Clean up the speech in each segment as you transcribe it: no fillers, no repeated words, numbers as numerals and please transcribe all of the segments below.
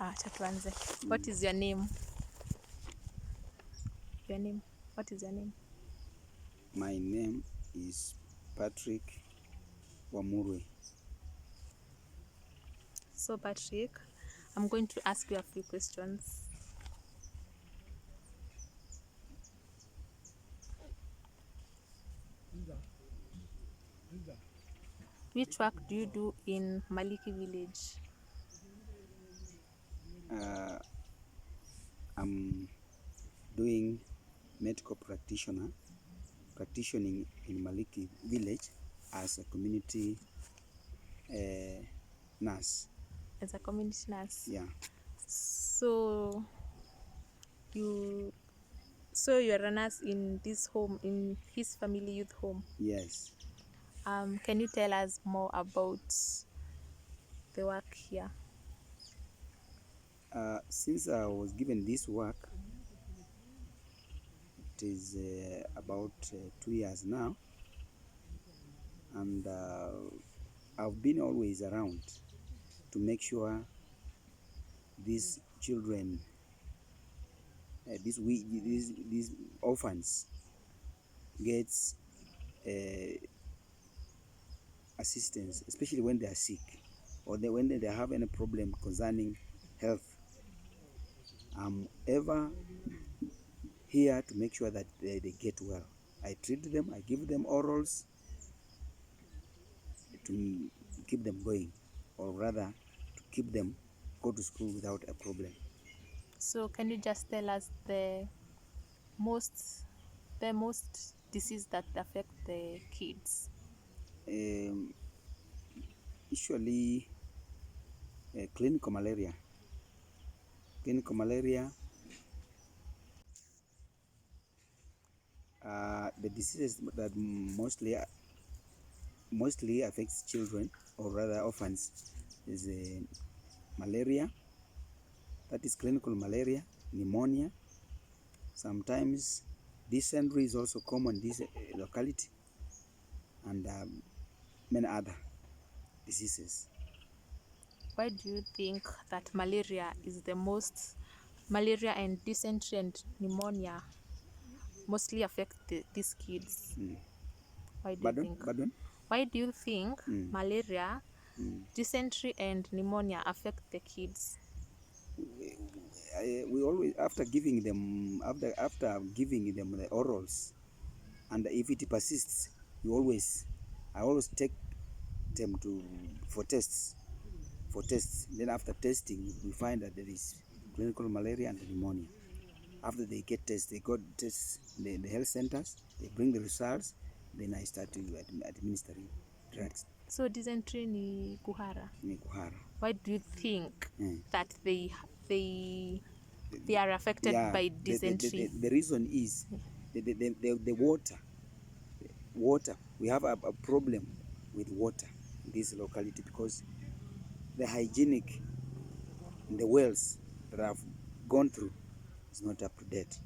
Acha tuanze. What is your name? Your name. What is your name? My name is Patrick Wamurwe. So Patrick, I'm going to ask you a few questions. Which work do you do in Maliki village? Uh, I'm doing medical practicing in Maliki village as a community nurse. As a community nurse. Yeah. So you you're a nurse in this home, in his family youth home. Yes. Can you tell us more about the work here? Since I was given this work, it is about 2 years now, and I've been always around to make sure these children, these orphans, gets uh, assistance, especially when they are sick or when they have any problem concerning health. I'm ever here to make sure that they get well. I treat them, I give them orals to keep them going, or rather to keep them go to school without a problem. So can you just tell us most most disease that affect the kids? Um, Usually clinical malaria. Clinical malaria, the diseases that mostly affects children, or rather orphans, is malaria, that is clinical malaria, pneumonia. Sometimes dysentery is also common in this locality, and many other diseases. Why do you think that malaria and dysentery and pneumonia mostly affect these kids? Mm. Why do you Pardon? think? Pardon? Why do you think Mm. malaria, Mm. dysentery, and pneumonia affect the kids? We always after giving them the orals, and if it persists, I always take them for tests. Then after testing, we find that there is clinical malaria and pneumonia. After they get tests, they got tests in the health centers, they bring the results, then I start to administering drugs. So dysentery ni kuhara. Ni kuhara. Why do you think that they The- are affected yeah, by dysentery? the reason is the water. We have a problem with water in this locality because the hygienic in the wells that I've gone through is not up to date.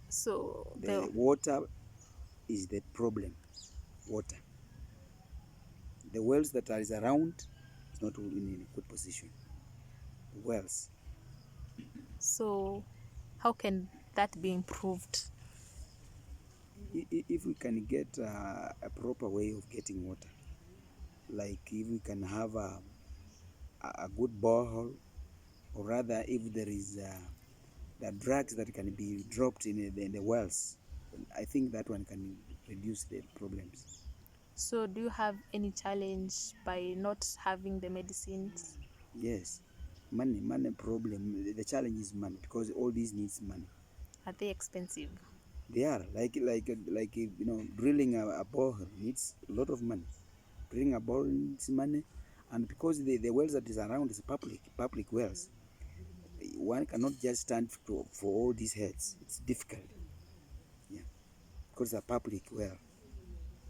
So The water is the problem. Water. The wells that are around is not in a good position. The wells. so how can that be improved? If we can get a proper way of getting water, like if we can have a good borehole, or rather if there is the drugs that can be dropped in the wells, I think that one can reduce the problems. So do you have any challenge by not having the medicines? Yes, money problem. The challenge is money because all these needs money. Are they expensive? They are drilling a borehole needs a lot of money. Drilling a borehole needs money, and because the wells that is around is public wells, one cannot just stand for all these heads. It's difficult, yeah, because it's a public well.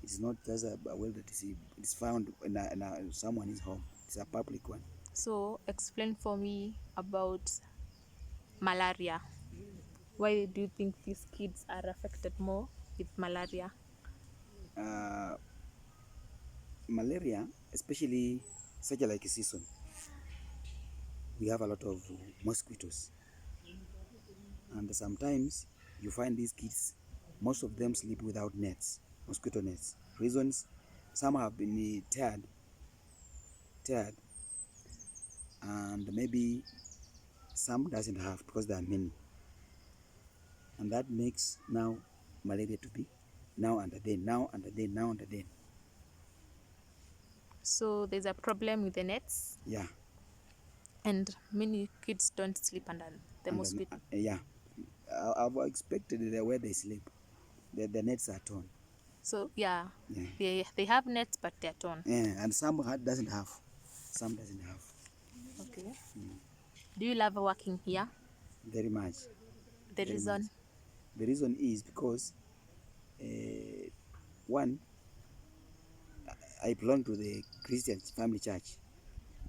It's not just a well that is found in someone's home. It's a public one. So explain for me about malaria. Why do you think these kids are affected more with malaria? Uh, Malaria, especially such like a season, we have a lot of mosquitoes, and sometimes you find these kids, most of them sleep without nets, mosquito nets. Reasons, some have been tired, and maybe some doesn't have because there are many, and that makes now malaria to be now and then, now and then, now and then. So there's a problem with the nets, Yeah, and many kids don't sleep under the and then, mosquito. yeah, I've expected that where they sleep, the nets are torn. So yeah, Yeah, they have nets, but they're torn. yeah, and some doesn't have, some doesn't have. Okay. Do you love working here? Very much, The very much. reason? The reason is because one, I belong to the Christian family church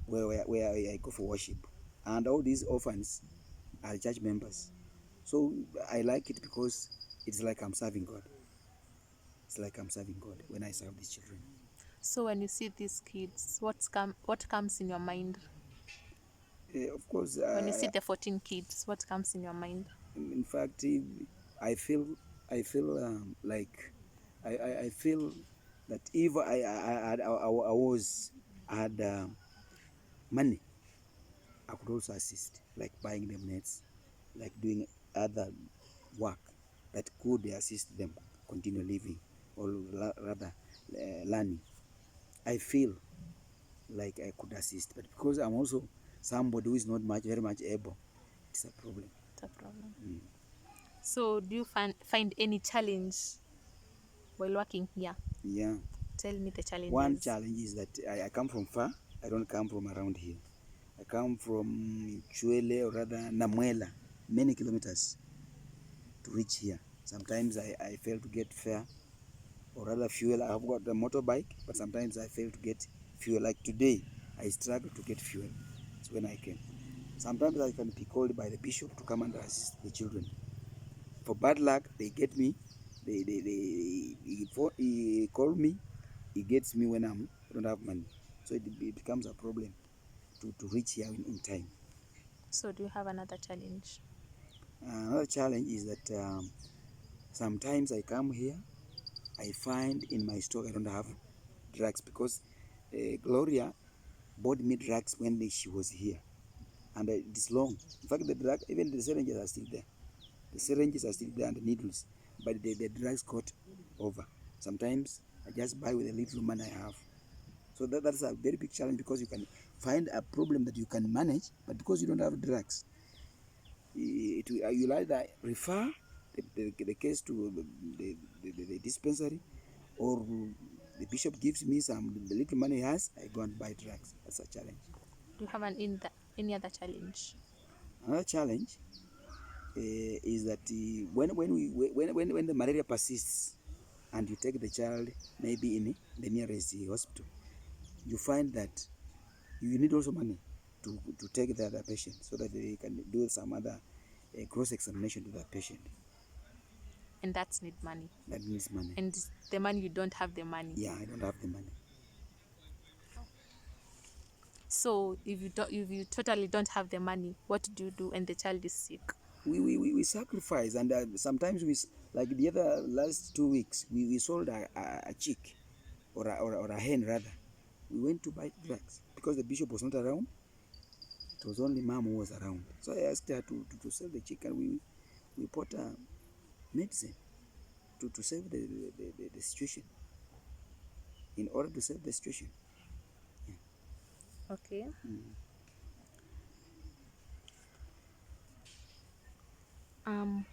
where I go for worship, and all these orphans are church members. So I like it because it's like I'm serving God. It's like I'm serving God when I serve these children. So when you see these kids, what comes in your mind? Of course, When you see the 14 kids, what comes in your mind? in fact, I feel like I feel that if I had money, I could also assist, like buying them nets, like doing other work that could assist them continue living, or rather learning. I feel like I could assist, but because I'm also somebody who is not very much able, it's a problem. It's a problem. Mm. So do you find any challenge while working here? Yeah. Tell me the challenges. One challenge is that I come from far. I don't come from around here. I come from Chuele, or rather Namuela, many kilometers to reach here. Sometimes I fail to get fare, or rather fuel. I've got a motorbike, but sometimes I fail to get fuel. Like today, I struggle to get fuel. That's when I came. Sometimes I can be called by the bishop to come and assist the children. For bad luck, they get me. He call me. He gets me when I don't have money. So it becomes a problem to reach here in time. So do you have another challenge? Another challenge is that sometimes I come here, I find in my stock I don't have drugs because Gloria bought me drugs when she was here, and it is long. In fact, the drug, even the syringes are still there. The syringes are still there and the needles, but the drugs got over. Sometimes I just buy with the little money I have. So that's a very big challenge because you can find a problem that you can manage, but because you don't have drugs, you'll either refer the case to the dispensary, or the bishop gives me the little money he has, I go and buy drugs. That's a challenge. Do you have any other challenge? Another challenge is that when the malaria persists and you take the child maybe in the nearest hospital, you find that you need also money to take the other patient so that they can do some other cross examination to that patient. And that's need money. That needs money. And the money, you don't have the money. Yeah, I don't have the money. So if you totally don't have the money, what do you do when the child is sick? We sacrifice, and sometimes like the other last 2 weeks, we sold a chick, or a hen rather. We went to buy drugs because the bishop was not around. It was only mom who was around. So I asked her to sell the chicken. We bought medicine to save the situation, in order to save the situation. Yeah. Okay.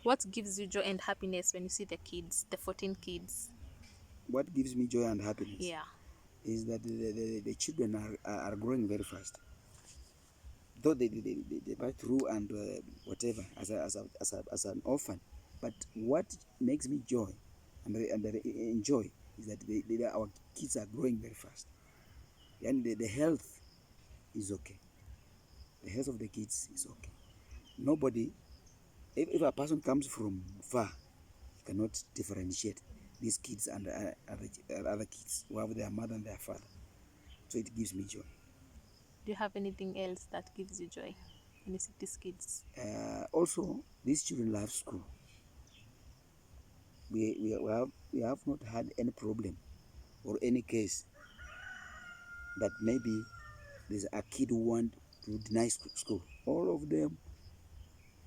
What gives you joy and happiness when you see the kids, the 14 kids? What gives me joy and happiness Yeah. is that the children are growing very fast. Though they buy through and whatever as an orphan, but what makes me joy and enjoy is that our kids are growing very fast, and the health is okay. The health of the kids is okay. Nobody, if a person comes from far, he cannot differentiate these kids and other kids who have their mother and their father. So it gives me joy. Do you have anything else that gives you joy when you see these kids? Also, these children love school. We have not had any problem or any case that maybe there's a kid who want to deny school. All of them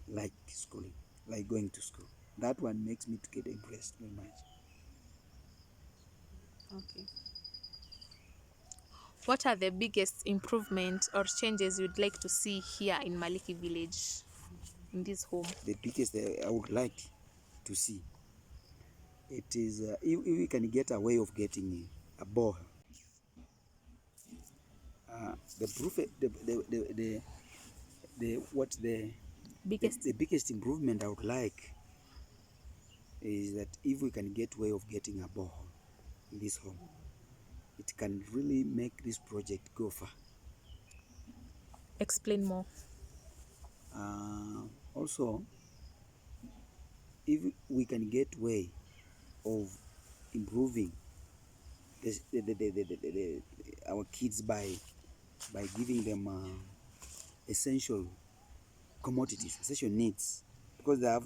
like schooling, like going to school. That one makes me to get impressed very much. Okay. What are the biggest improvements or changes you'd like to see here in Maliki village, in this home? The biggest I would like to see, it is if we can get a way of getting a bore. The proof, the what Biggest. the biggest improvement I would like is that if we can get way of getting a borehole in this home, it can really make this project go far. Explain more. Also, if we can get way of improving our kids by giving them essential commodities, essential needs, because they have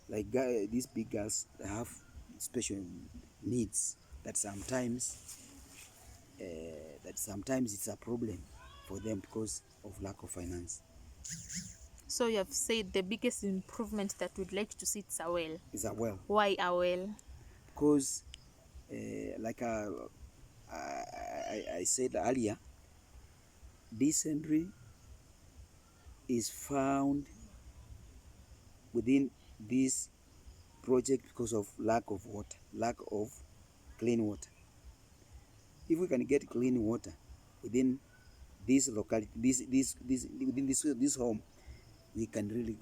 like these big girls, they have special needs that sometimes it's a problem for them because of lack of finance. So you have said the biggest improvement that we'd like to see is a well. Is a well. Why a well? Because like I said earlier, dysentery is found within this project because of lack of water, lack of clean water. If we can get clean water within this locality, within this home, we can really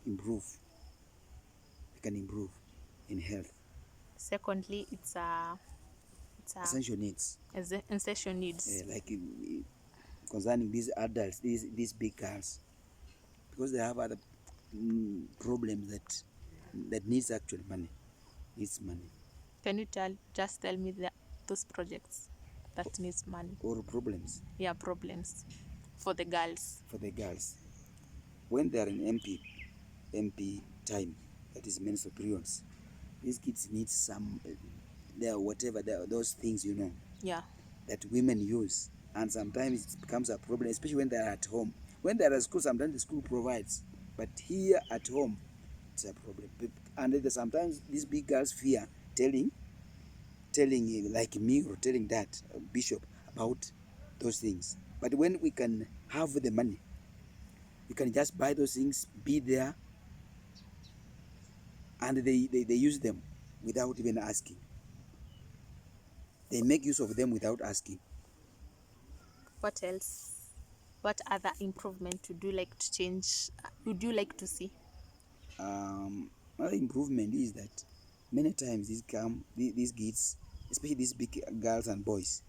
improve. We can improve in health. Secondly, it's a Essential needs. Essential needs. Like concerning these adults, these big girls, because they have other problems that needs actually money. Needs money. Can you just tell me those projects that needs money? Or problems. Yeah, problems for the girls. For the girls, when they are in MP time, that is menstrual periods, these kids need some those things, Yeah. that women use, and sometimes it becomes a problem, especially when they are at home. When they are at school, sometimes the school provides, but here at home it's a problem. And sometimes these big girls fear telling like me or telling that bishop about those things. But when we can have the money, we can just buy those things, be there, and they use them without even asking. They make use of them without asking. What else? What other improvement would you like to change? Would you like to see? Another improvement is that many times these kids, especially these big girls and boys,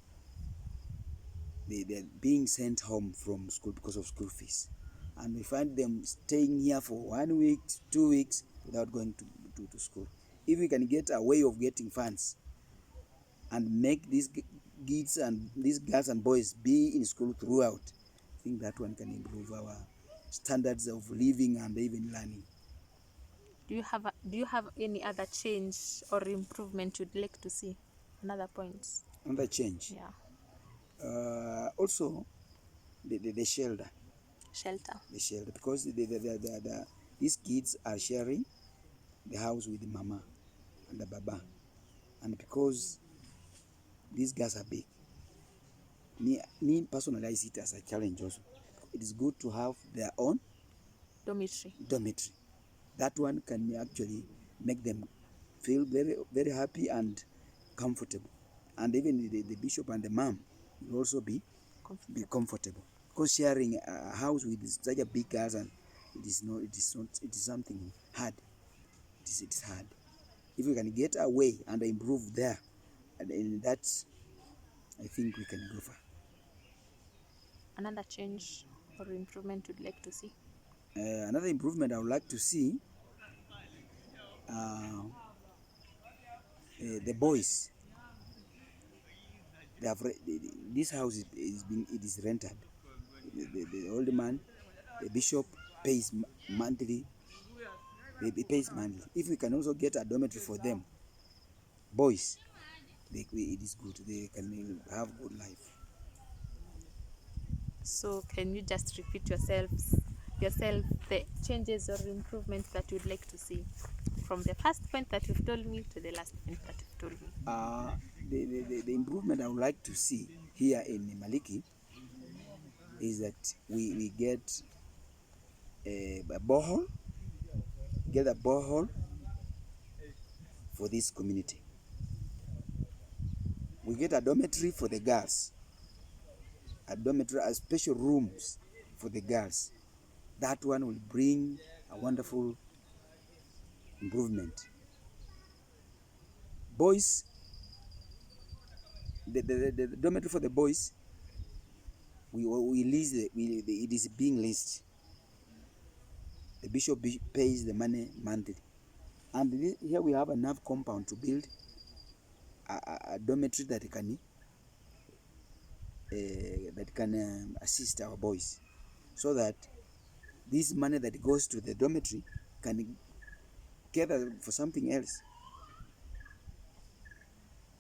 they're being sent home from school because of school fees, and we find them staying here for 1 week, 2 weeks without going to school. If we can get a way of getting funds and make these kids and these girls and boys be in school throughout, I think that one can improve our standards of living and even learning. Do you have any other change or improvement you'd like to see? Another point. Another change. Yeah. Also, the shelter. Shelter. The shelter, because these kids are sharing the house with the mama and the baba, and because these guys are big, me personally, I see it as a challenge also. It is good to have their own Dormitory. That one can actually make them feel very, very happy and comfortable. And even the bishop and the mom will also be comfortable. Because sharing a house with such a big girls, and it is something hard. It is hard. If we can get away and improve there, and in that, I think we can go far. Another change or improvement you'd like to see? Another improvement I would like to see, the boys. They have this house is rented. the old man, the bishop pays monthly. He pays monthly. If we can also get a dormitory for them, boys, it is good. They can have good life. So can you just repeat yourself the changes or improvements that you'd like to see from the first point that you've told me to the last point that you've told me? The improvement I would like to see here in Maliki is that we get a borehole, for this community. We get a dormitory for the girls, a special rooms for the girls. That one will bring a wonderful improvement. Boys, the dormitory for the boys, we lease it is being leased. The bishop pays the money monthly, and here we have enough compound to build a dormitory that can assist our boys, so that this money that goes to the dormitory can gather for something else.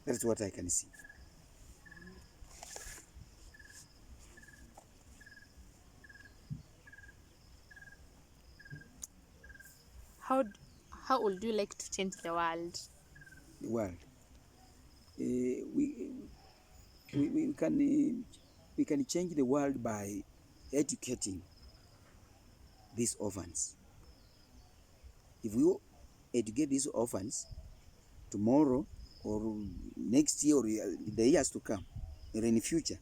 That's what I can see. How would you like to change the world? The world. We can change the world by educating these orphans. If we educate these orphans, tomorrow or next year or the years to come, or in the future,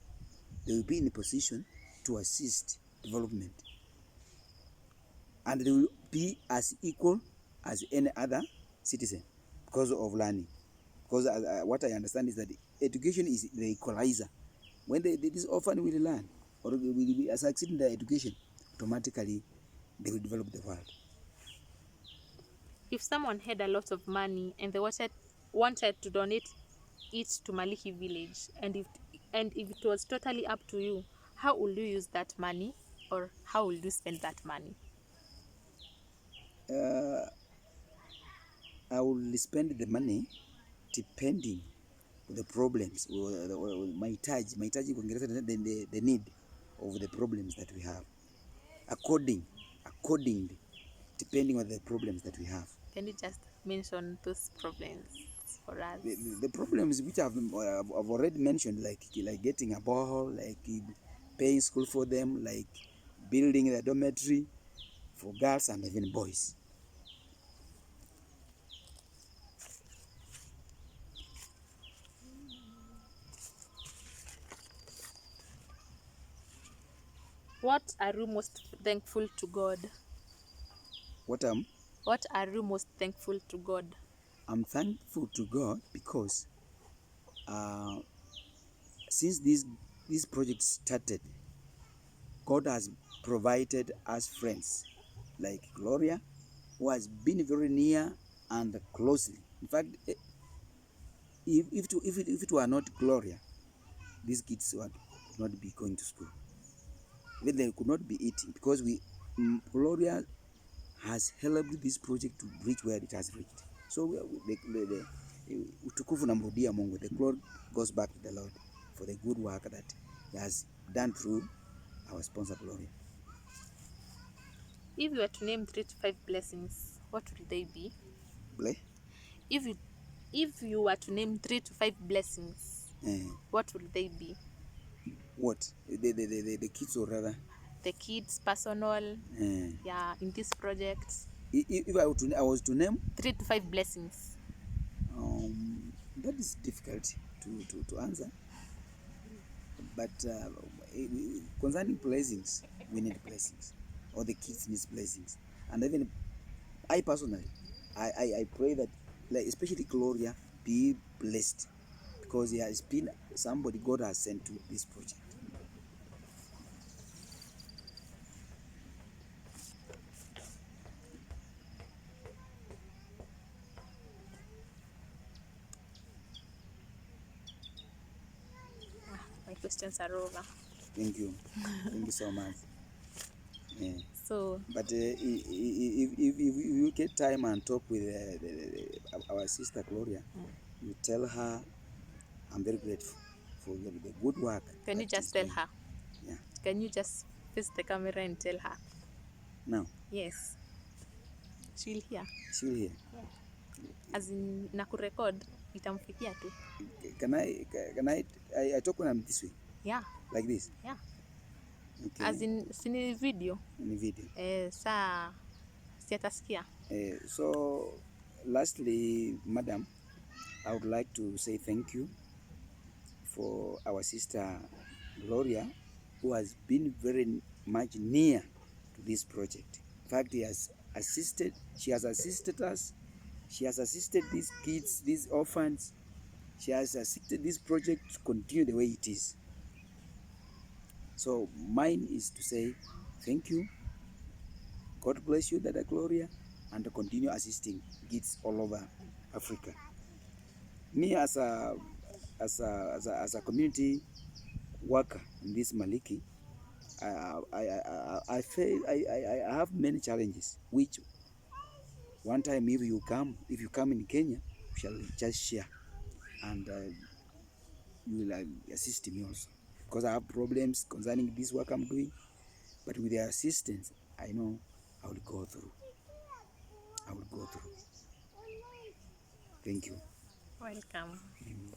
they will be in a position to assist development, and they will be as equal as any other citizen because of learning. Because what I understand is that education is the equalizer. When this orphan will learn or will succeed in their education, automatically they will develop the world. If someone had a lot of money and they wanted to donate it to Maliki village, and if it was totally up to you, how will you use that money, or how will you spend that money? I will spend the money depending on the problems or mahitaji kwa Kiingereza, the need of the problems that we have, accordingly, depending on the problems that we have. Can you just mention those problems for us? The problems which I've already mentioned, like getting a borehole, like paying school for them, like building a dormitory for girls and even boys. What are you most thankful to God? What are you most thankful to God? I'm thankful to God because since this project started, God has provided us friends like Gloria, who has been very near and closely. In fact, if it were not Gloria, these kids would not be going to school. Even they could not be eating, because Gloria has helped this project to reach where it has reached. So utukufu namrudia Mungu. The glory goes back to the Lord for the good work that He has done through our sponsor Gloria. If you were to name 3 to 5 blessings, what would they be? If you were to name 3 to 5 blessings, what would they be? What? The kids, or rather? The kids, personal, yeah, in this project. If I was to name 3 to 5 blessings, that is difficult to answer. But concerning blessings, we need blessings, or the kids need blessings, and even I personally, I pray that, like, especially Gloria, be blessed, because he has been somebody God has sent to this project. my questions are over. Thank you. Thank you so much. Yeah. So But if you get time and talk with our sister Gloria, you tell her I'm very grateful for the good work can you that just she's tell doing. her? Yeah. Can you just face the camera and tell her? Now, Yes, she'll hear. she'll hear. As in na kurecord itamfikia tu. Can I talk when I'm this way? Yeah, Like this? yeah. Okay. As in sini video. In the video. Saa si atasikia. So, lastly, madam, I would like to say thank you for our sister Gloria, who has been very much near to this project. In fact, she has assisted us, she has assisted these kids, these orphans, she has assisted this project to continue the way it is. So mine is to say thank you, God bless you, Dada Gloria, and to continue assisting kids all over Africa. Me as a community worker in this Maliki, I feel I have many challenges, which one time if you come in Kenya, we shall just share, and you will assist me also, because I have problems concerning this work I'm doing, but with your assistance, I know I will go through. I will go through. Thank you. Welcome. Mm.